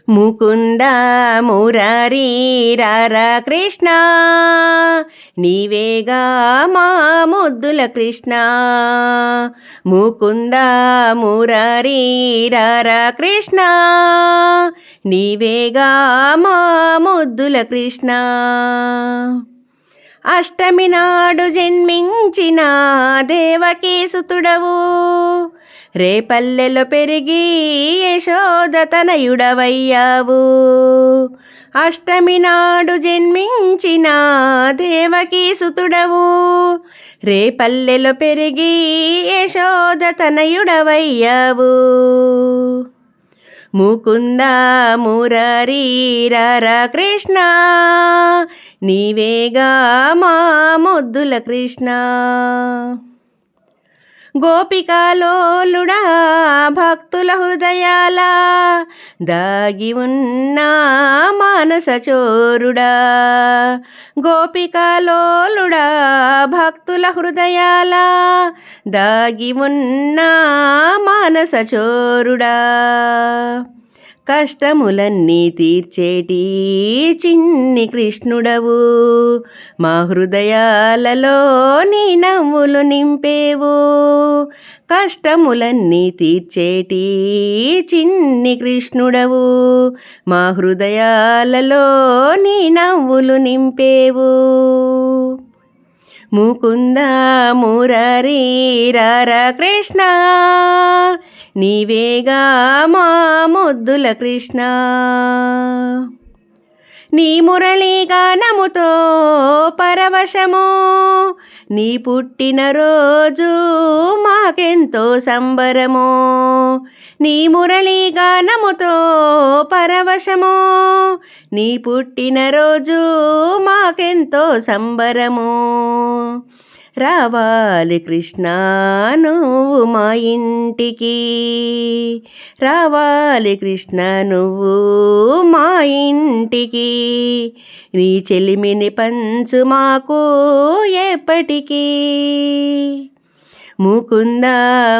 ముకుంద మురారి రారా కృష్ణ, నీవేగా మా ముద్దుల కృష్ణ. ముకుంద మురారి రారా కృష్ణ, నీవేగా మా ముద్దుల కృష్ణ. అష్టమి నాడు జన్మించిన దేవకీ సుతుడవు, రేపల్లెలో పెరిగి యశోద తనయుడవయ్యావు. అష్టమి నాడు జన్మించిన దేవకీ సుతుడవు, రేపల్లెలో పెరిగి యశోద తనయుడవయ్యావు. ముకుంద మురారి రారా కృష్ణ, నీవేగా మా ముద్దుల కృష్ణ. గోపికాలోలుడా భక్తుల హృదయాల దాగి ఉన్న మానస చోరుడా. గోపికాలోలుడా భక్తుల హృదయాల దాగి ఉన్న మానస చోరుడా. కష్టములన్నీ తీర్చేటి చిన్ని కృష్ణుడవు, మా హృదయాలలో నీ నవ్వులు నింపేవు. కష్టములన్నీ తీర్చేటి చిన్ని కృష్ణుడవు, మా హృదయాలలో నీ నవ్వులు నింపేవు. ముకుంద మురారి రారా కృష్ణ, నీవేగా మా ముద్దుల కృష్ణ. నీ మురళీ గానముతో పరవశము, నీ పుట్టినరోజు మాకెంతో సంబరము. నీ మురళీ గానముతో పరవశము, నీ పుట్టినరోజు మాకెంతో సంబరము. రావాలి కృష్ణ నువ్వు మా ఇంటికి, రావాలి కృష్ణ నువ్వు మా ఇంటికి. నీ చెలిమిని పంచు మాకు ఎప్పటికీ. ముకుంద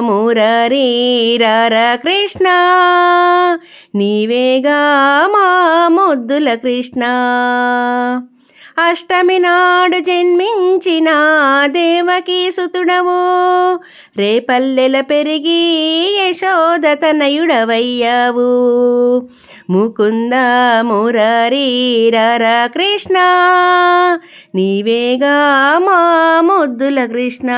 మురారి రారా కృష్ణ, నీవేగా మా ముద్దుల కృష్ణ. అష్టమి నాడు జన్మించిన దేవకీ సుతుడవు, రేపల్లెల పెరిగి యశోద తనయుడవయ్యావు. ముకుంద మురారి రారా కృష్ణ, నీవేగా మా ముద్దుల కృష్ణ.